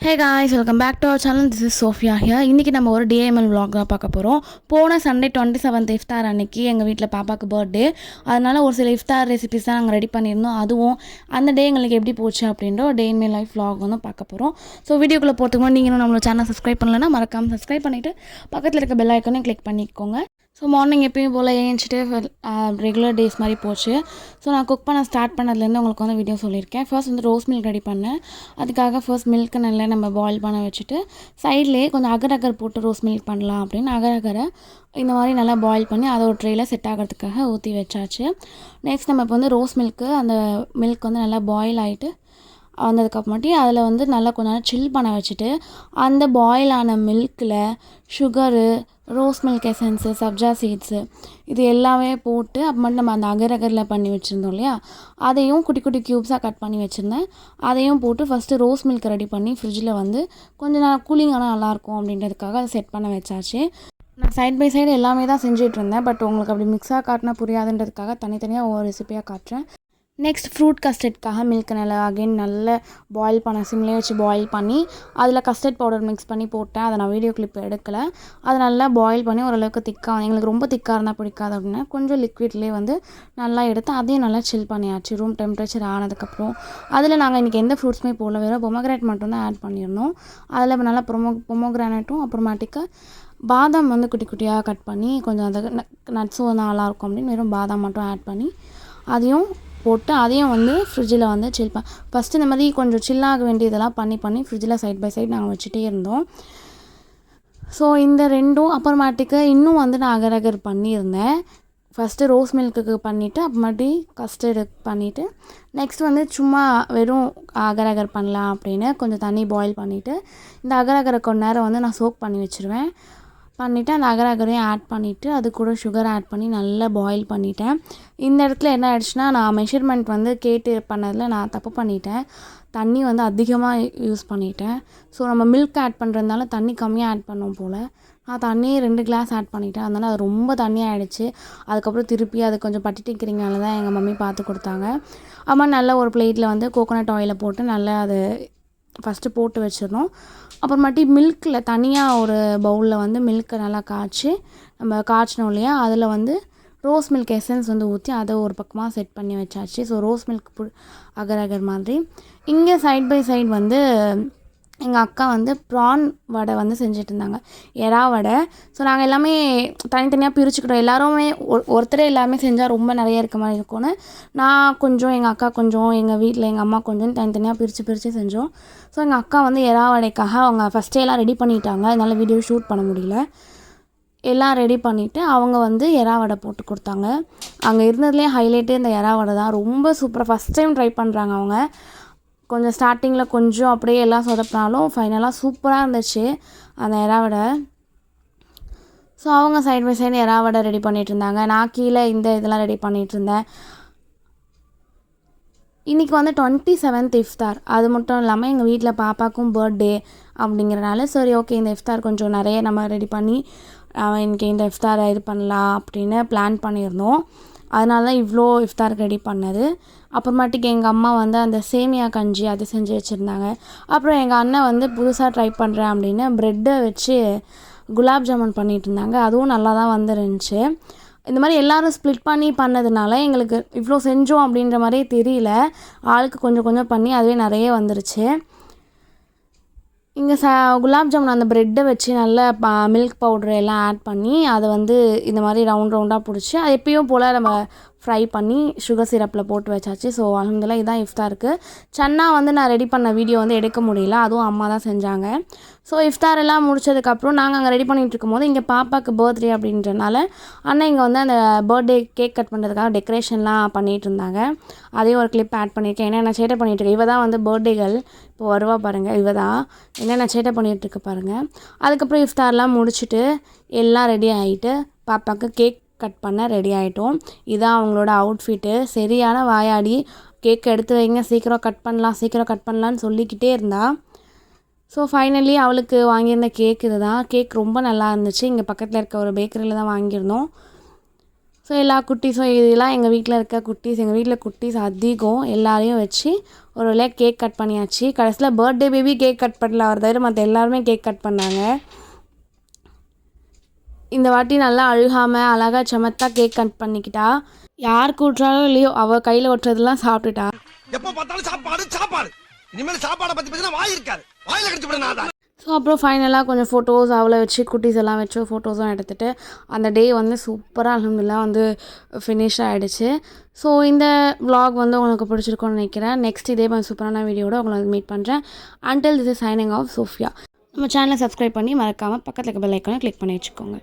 Hey guys, welcome back to our channel. This is Sophia here. இன்றைக்கி நம்ம ஒரு DML vlog தான் பார்க்க போகிறோம். போன சண்டே 27th இஃப்தார் அன்றைக்கி எங்கள் வீட்டில் பாப்பாவுக்கு பர்த்டே. அதனால் ஒரு சில இஃப்தார் ரெசிபிஸ் தான் நாங்கள் ரெடி பண்ணியிருந்தோம். அதுவும் அந்த டே எங்களுக்கு எப்படி போச்சு அப்படின்ற ஒரு டே இன் மை லைஃப் vlog வந்து பார்க்க போகிறோம். ஸோ வீடியோக்குள்ளே போகிறதுக்கு நீங்களும் நம்மளோட சேனல் சப்ஸ்கிரைப் பண்ணலைன்னா மறக்காமல் சப்ஸ்கிரைப் பண்ணிவிட்டு பக்கத்தில் இருக்க பெல் ஐக்கானையும் கிளிக் பண்ணிக்கோங்க. ஸோ மார்னிங் எப்பயும் போல் ஏஞ்சிட்டு ரெகுலர் டேஸ் மாதிரி போச்சு. ஸோ நான் குக் பண்ண ஸ்டார்ட் பண்ணதுலேருந்து உங்களுக்கு வந்து வீடியோ சொல்லியிருக்கேன். ஃபர்ஸ்ட் வந்து ரோஸ் மில்க் ரெடி பண்ணேன். அதுக்காக ஃபர்ஸ்ட் மில்க்கு நல்லா நம்ம பாயில் பண்ண வச்சுட்டு சைட்லேயே கொஞ்சம் அகர் போட்டு ரோஸ் மில்க் பண்ணலாம் அப்படின்னு அகரை இந்த மாதிரி நல்லா பாயில் பண்ணி அதை ஒரு ட்ரேயில் செட் ஆகிறதுக்காக ஊற்றி வச்சாச்சு. நெக்ஸ்ட் நம்ம இப்போ வந்து ரோஸ் மில்க்கு அந்த மில்க் வந்து நல்லா பாயில் ஆகிட்டு வந்ததுக்கப்புறமாட்டி அதில் வந்து நல்லா கொஞ்ச நேரம் சில் பண்ண வச்சுட்டு அந்த பாயில் ஆன மில்கில் சுகரு, ரோஸ் மில்க் எசன்ஸு, சப்ஜா சீட்ஸு இது எல்லாமே போட்டு அப்புறமேட்டு நம்ம அந்த அகரில் பண்ணி வச்சுருந்தோம் இல்லையா, அதையும் குட்டி குட்டி க்யூப்ஸாக கட் பண்ணி வச்சுருந்தேன். அதையும் போட்டு ஃபஸ்ட்டு ரோஸ் மில்க் ரெடி பண்ணி ஃப்ரிட்ஜில் வந்து கொஞ்சம் நேரம் கூலிங் ஆனால் நல்லாயிருக்கும் அப்படின்றதுக்காக அதை செட் பண்ண வச்சாச்சு. நான் சைட் பை சைடு எல்லாமே தான் செஞ்சுட்டு இருந்தேன். பட் உங்களுக்கு அப்படி மிக்ஸாக காட்டினா புரியாதுன்றதுக்காக தனித்தனியாக ஒவ்வொரு ரெசிபியாக காட்டுறேன். நெக்ஸ்ட் ஃப்ரூட் கஸ்டர்ட்காக மில்க் நல்லா அகைன் நல்லா பாயில் பண்ண சிம்லேயே வச்சு பாயில் பண்ணி அதில் கஸ்டர்ட் பவுடர் மிக்ஸ் பண்ணி போட்டேன். அதை நான் வீடியோ கிளிப் எடுக்கலை. அதை நல்லா பாயில் பண்ணி ஓரளவுக்கு திக்காக, எங்களுக்கு ரொம்ப திக்காக இருந்தால் பிடிக்காது அப்படின்னா கொஞ்சம் லிக்விட்லேயே வந்து நல்லா எடுத்து அதையும் நல்லா சில் பண்ணியாச்சு ரூம் டெம்பரேச்சர் ஆனதுக்கப்புறம். அதில் நாங்கள் இன்றைக்கி எந்த ஃப்ரூட்ஸுமே போடல, வெறும் பொமோகிரானேட் மட்டும் தான் ஆட் பண்ணியிருந்தோம். அதில் நல்லா பொமோகிரானேட்டும் அப்புறமாட்டிக்க பாதாம் வந்து குட்டி குட்டியாக கட் பண்ணி கொஞ்சம் அந்த நட்ஸும் வந்து நல்லாயிருக்கும் அப்படின்னு வெறும் பாதாம் மட்டும் ஆட் பண்ணி அதையும் போட்டு அதையும் வந்து ஃப்ரிட்ஜில் வந்து ஃபஸ்ட்டு இந்த மாதிரி கொஞ்சம் சில்லாக வேண்டியதெல்லாம் பண்ணி ஃப்ரிட்ஜில் சைட் பை சைட் நாங்கள் வச்சுட்டே இருந்தோம். ஸோ இந்த ரெண்டும் அப்புறமாட்டிக்கு இன்னும் வந்து நான் அகர் பண்ணியிருந்தேன். ஃபஸ்ட்டு ரோஸ் மில்க்குக்கு பண்ணிவிட்டு அப்புறமாட்டி கஸ்டர்டு பண்ணிவிட்டு நெக்ஸ்ட் வந்து சும்மா வெறும் அகர் பண்ணலாம் அப்படின்னு கொஞ்சம் தண்ணி பாயில் பண்ணிவிட்டு இந்த அகரை கொஞ்ச நேரம் வந்து நான் சோக் பண்ணி வச்சுருவேன். பண்ணிவிட்டு அந்த அகரையும் ஆட் பண்ணிவிட்டு அது கூட சுகர் ஆட் பண்ணி நல்லா பாயில் பண்ணிட்டேன். இந்த இடத்துல என்ன ஆயிடுச்சுன்னா, நான் மெஷர்மெண்ட் வந்து கேட்டு பண்ணதில் நான் தப்பு பண்ணிட்டேன். தண்ணி வந்து அதிகமாக யூஸ் பண்ணிட்டேன். ஸோ நம்ம மில்க் ஆட் பண்ணுறதுனால தண்ணி கம்மியாக ஆட் பண்ணோம் போல். நான் தண்ணியே 2 கிளாஸ் ஆட் பண்ணிட்டேன். அதனால் அது ரொம்ப தண்ணியாக ஆகிடுச்சு. அதுக்கப்புறம் திருப்பி அது கொஞ்சம் பட்டிட்டிக்கிறீங்கனால தான் எங்கள் மம்மி பார்த்து கொடுத்தாங்க. அம்மா நல்லா ஒரு பிளேட்டில் வந்து கோகோனட் ஆயிலை போட்டு நல்லா அது ஃபஸ்ட்டு போட்டு வச்சிடணும். அப்புறமாட்டி மில்கில் தனியாக ஒரு பவுலில் வந்து மில்க்கை நல்லா காய்ச்சி நம்ம காய்ச்சினோம் இல்லையா, அதில் வந்து ரோஸ் மில்க் எசன்ஸ் வந்து ஊற்றி அதை ஒரு பக்கமாக செட் பண்ணி வச்சாச்சு. ஸோ ரோஸ் மில்க் அகர் மாதிரி. இங்கே சைட் பை சைடு வந்து எங்கள் அக்கா வந்து ப்ரான் வடை வந்து செஞ்சுட்டு இருந்தாங்க, எறா வடை. ஸோ நாங்கள் எல்லாமே தனித்தனியாக பிரிச்சுக்கிட்டோம். எல்லாருமே ஒருத்தரே எல்லாமே செஞ்சால் ரொம்ப நிறைய இருக்க மாதிரி இருக்கும்னு நான் கொஞ்சம், எங்கள் அக்கா கொஞ்சம், எங்கள் வீட்டில் எங்கள் அம்மா கொஞ்சம் தனித்தனியாக பிரித்து செஞ்சோம். ஸோ எங்கள் அக்கா வந்து எறா வடைக்காக அவங்க ஃபஸ்ட்டே எல்லாம் ரெடி பண்ணிட்டாங்க. அதனால் வீடியோ ஷூட் பண்ண முடியல. எல்லாம் ரெடி பண்ணிவிட்டு அவங்க வந்து எறா வடை போட்டு கொடுத்தாங்க. அங்கே இருந்ததுலேயே ஹைலைட்டே இந்த எறா வடை தான். ரொம்ப சூப்பராக ஃபஸ்ட் டைம் ட்ரை பண்ணுறாங்க அவங்க. கொஞ்சம் ஸ்டார்டிங்கில் கொஞ்சம் அப்படியே எல்லாம் சொதப்பினாலும் ஃபைனலாக சூப்பராக இருந்துச்சு அந்த எறா வடை. ஸோ அவங்க சைட் பை சைடு எறா வடை ரெடி பண்ணிகிட்டு இருந்தாங்க. நான் கீழே இந்த இதெல்லாம் ரெடி பண்ணிகிட்டு இருந்தேன். இன்றைக்கி வந்து 27th இஃப்தார். அது மட்டும் இல்லாமல் எங்கள் வீட்டில் பாப்பாவுக்கும் பர்த்டே அப்படிங்கிறனால சரி ஓகே இந்த இஃப்தார் கொஞ்சம் நிறைய நம்ம ரெடி பண்ணி இன்றைக்கி இந்த இஃப்தாரை இது பண்ணலாம் அப்படின்னு பிளான் பண்ணியிருந்தோம். அதனால தான் இவ்வளோ இஃப்தாருக்கு ரெடி பண்ணது. அப்புறமாட்டிக்கு எங்கள் அம்மா வந்து அந்த சேமியா கஞ்சி அது செஞ்சு வச்சுருந்தாங்க. அப்புறம் எங்கள் அண்ணன் வந்து புதுசாக ட்ரை பண்ணுறேன் அப்படின்னு ப்ரெட்டை வச்சு குலாப் ஜாமுன் பண்ணிகிட்டு இருந்தாங்க. அதுவும் நல்லா தான் வந்துருந்துச்சு. இந்த மாதிரி எல்லோரும் ஸ்ப்ளிட் பண்ணி பண்ணதுனால எங்களுக்கு இவ்வளோ செஞ்சோம் அப்படின்ற மாதிரியே தெரியல. ஆளுக்கு கொஞ்சம் கொஞ்சம் பண்ணி அதுவே நிறைய வந்துருச்சு. இங்கே குலாப் ஜாமுன் அந்த ப்ரெட்டை வச்சு நல்லா மில்க் பவுட்ரு எல்லாம் ஆட் பண்ணி அதை வந்து இந்த மாதிரி ரவுண்டாக பிடிச்சி அது எப்பயும் போல் நம்ம ஃப்ரை பண்ணி சுகர் சிரப்பில் போட்டு வச்சாச்சு. ஸோ அல்ஹம்துலில்லாஹ் இதான் இஃப்தாருக்கு. சன்னா வந்து நான் ரெடி பண்ண வீடியோ வந்து எடுக்க முடியல, அதுவும் அம்மா தான் செஞ்சாங்க. ஸோ இஃப்தார் எல்லாம் முடிச்சதுக்கப்புறம் நாங்கள் அங்கே ரெடி பண்ணிகிட்டு இருக்கும்போது இங்கே பாப்பாவுக்கு பர்த்டே அப்படின்றனால அண்ணன் இங்கே வந்து அந்த பர்த்டே கேக் கட் பண்ணுறதுக்காக டெக்கரேஷன்லாம் பண்ணிகிட்டு இருந்தாங்க. அதையும் ஒரு கிளிப் ஆட் பண்ணியிருக்கேன். என்னென்ன சேட்டை பண்ணிகிட்ருக்கேன். இவ தான் வந்து பர்த்டேகள் இப்போ வருவா பாருங்கள். இவ தான் என்னென்ன சேட்டை பண்ணிகிட்ருக்கு பாருங்கள். அதுக்கப்புறம் இஃப்தார்லாம் முடிச்சுட்டு எல்லாம் ரெடி ஆகிட்டு பாப்பாவுக்கு கேக் கட் பண்ண ரெடி ஆகிட்டோம். இதான் அவங்களோட அவுட்ஃபிட்டு. சரியான வாயாடி, கேக் எடுத்து வைங்க, சீக்கிரம் கட் பண்ணலான்னு சொல்லிக்கிட்டே இருந்தா. ஸோ ஃபைனலி அவளுக்கு வாங்கியிருந்த கேக் இது தான். கேக் ரொம்ப நல்லா இருந்துச்சு. இங்கே பக்கத்தில் இருக்க ஒரு பேக்கரியில் தான் வாங்கியிருந்தோம். ஸோ எல்லா குட்டீஸும் இதெல்லாம் எங்கள் வீட்டில் இருக்க குட்டீஸ், எங்கள் வீட்டில் குட்டீஸ் அதிகம், எல்லாரையும் வச்சு ஒரு வழியாக கேக் கட் பண்ணியாச்சு. கடைசியில் பர்த்டே பேபி கேக் கட் பண்ணல, அவர் தவிர மற்ற எல்லாருமே கேக் கட் பண்ணாங்க. இந்த வாட்டி நல்லா அழுகாமல் அழகாக சமத்தா கேக் கட் பண்ணிக்கிட்டா. யார் கூட்டுறாலும் இல்லையோ அவள் கையில் ஒட்டுறதுலாம் சாப்பிட்டுட்டா. எப்போ பார்த்தாலும் சாப்பாடு இனிமேல் சாப்பாடை பற்றி பேசினா வாய் இருக்காது, வாயில கடிச்சு விட. ஸோ அப்புறம் ஃபைனலாக கொஞ்சம் ஃபோட்டோஸ் அவளை வச்சு குட்டீஸ் எல்லாம் வச்சு ஃபோட்டோஸும் எடுத்துகிட்டு அந்த டே வந்து சூப்பராக அல்ஹம்துலில்லாஹ் வந்து ஃபினிஷ் ஆகிடுச்சு. ஸோ இந்த vlog வந்து உங்களுக்கு பிடிச்சிருக்கும்னு நினைக்கிறேன். நெக்ஸ்ட் இதே மாதிரி சூப்பரான வீடியோட உங்களை வந்து மீட் பண்ணுறேன். Until this is signing off, Sophia. நம்ம சேனலை சப்ஸ்கிரைப் பண்ணி மறக்காமல் பக்கத்தில் இருக்க பெல் ஐக்கானை கிளிக் பண்ணி வச்சுக்கோங்க.